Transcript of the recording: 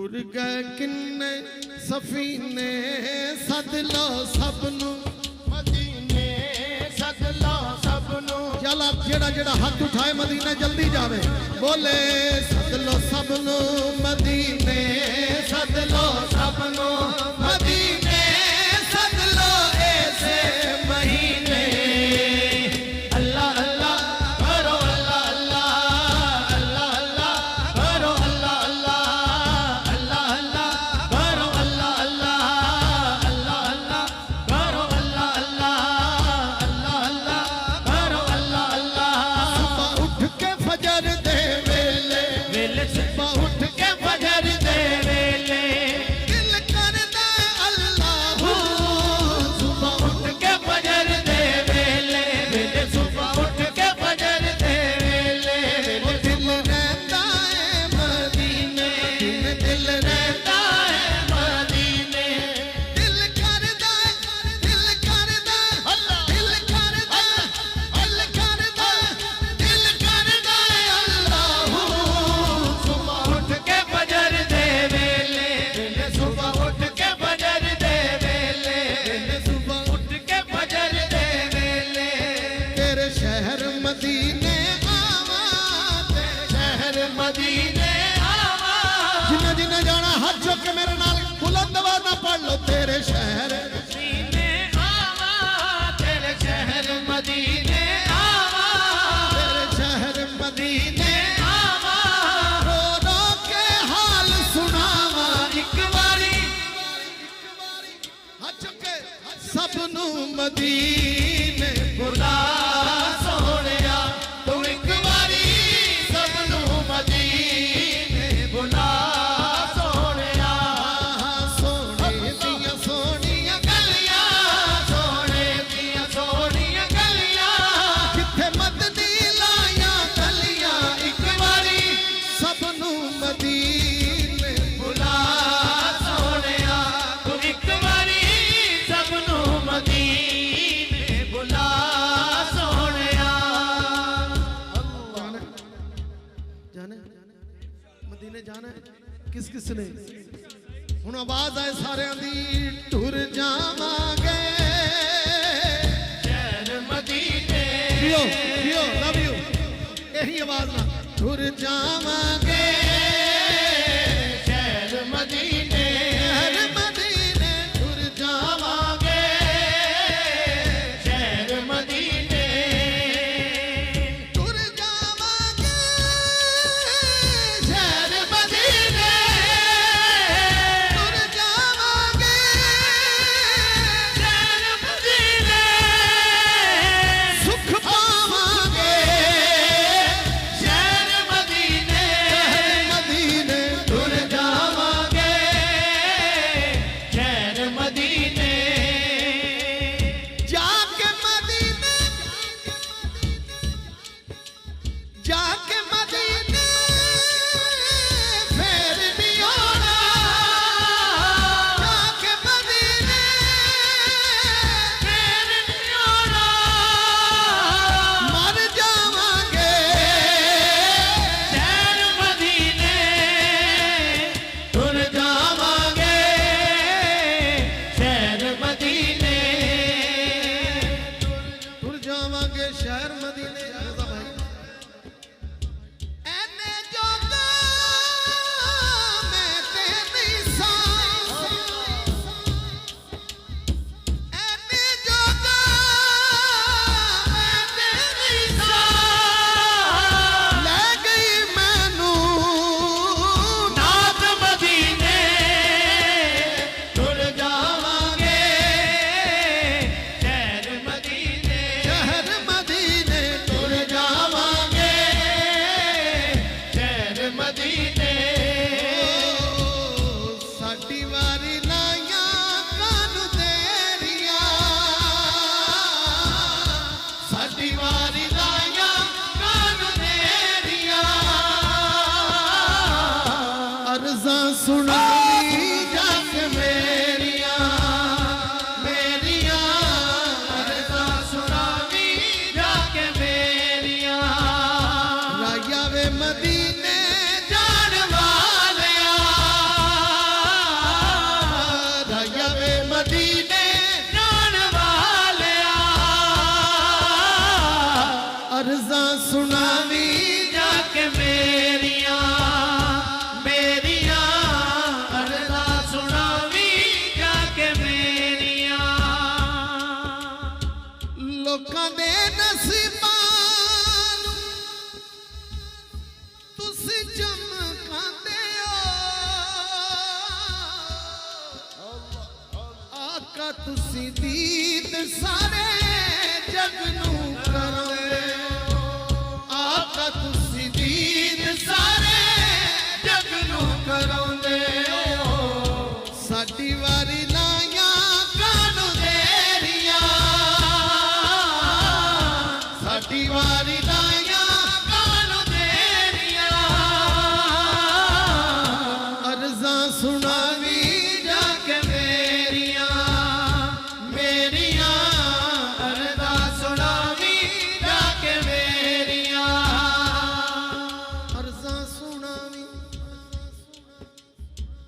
टुर गए किन्ने सफीने सद लो सबनू मदीने सद लो सबनू चला जेड़ा जेड़ा हाथ उठाए मदीने जल्दी जावे बोले सद लो सबनू मदीने सद लो सबनू मदीने सद लो ऐसे महीने अल्लाह अल्लाह करो अल्लाह अल्लाह अल्लाह अल्लाह करो अल्लाह अल्लाह अल्लाह अल्लाह करो अल्लाह अल्लाह अल्लाह अल्लाह करो अल्लाह अल्लाह अल्लाह अल्लाह करो अल्लाह अल्लाह सुबह उठ के फजर दे वेले वेले सुबह उठ के फजर दे वेले दिल करदा अल्लाह सुबह उठ के फजर दे वेले वेले सुबह उठ के फजर दे वेले वो दिल रहता है मदीने दिल रहता है मदीने दिल करदा दिल करदा अल्लाह दिल करदा दिल करदा दिल करदा अल्लाह सुबह उठ के फजर दे वेले वेले सुबह उठ के फजर दे वेले वेले सुबह उठ के फजर दे वेले तेरे शहर मदीने आवा तेरे शहर मदीने आवा जिन्ना जिन्ना जाना हाथ चुक के मेरे नाल बुलंद आवाज़ ना पढ़ लो तेरे शहर मदीने आवा तेरे शहर मदीने आवा तेरे शहर मदीने आवा रो रो के हाल सुनावा एक बारी हाथ चुक के सबनू मदीने बुला सोहणिया तू एक बारी सबनू मदीने बुला सोहणिया सोने दिया सोनिया गलियां सोने दियां सोहणियां गलियां किथे मदनी लाया गलियां एक बारी सबनू मदीने बुला सोहणिया तू एक बारी सबनू मदीने बुला सोहणिया जाने मदीने जाना है किस किस ने हुन आवाज आए सारे दी टुर जावांगे शहर मदीने जियो जियो लव यू यही आवाज ना टुर जावांगे शहर मदीने हर मदीने टुर जावांगे शहर मदीने टुर जावांगे शहर मदीने टुर जावांगे शहर मदीने सुख पावांगे शहर मदीने मदीने टुर जावांगे शहर मदीने जाके मदीने जाके मदीने फिर भी आना जाके मदीने फिर नहीं आना मर जावांगे शहर मदीने टुर जावांगे शहर मदीने टुर जावांगे शहर मदीने रज़ा भाई ऐने जोगा मैं तेरी सांस ऐने जोगा मैं तेरी सांस ले गई मैनू नाथ मदीने टुर जावांगे शहर मदीने शहर मदीने टुर जावांगे शहर मदीने साडी वारी लाया कानू तेरिया साडी वारी लाया कानू तेरिया अर्ज़ा सुनावी जाके मेरिया मेरिया अर्ज़ा सुनावी जाके मेरिया राया वे मदीने जान वालिया ਆਕਾ ਤੁਸੀਂ ਦੀਦ ਸਾਰੇ ਜਗ ਨੂੰ ਕਰਾਉਂਦੇ ਆਕਾ ਤੁਸੀਂ ਦੀਦ ਸਾਰੇ ਜਗ ਨੂੰ ਕਰਾਉਂਦੇ ਹੋ ਸਾਡੀ ਵਾਰੀ ਲਾਈਆਂ ਕਾਨੂੰ ਦੇਰੀਆਂ ਸਾਡੀ ਵਾਰੀ ਲਾਈਆਂ ਕਾਨੂੰ ਦੇਰੀਆਂ ਅਰਜ਼ਾਂ ਸੁਣਾਵੀ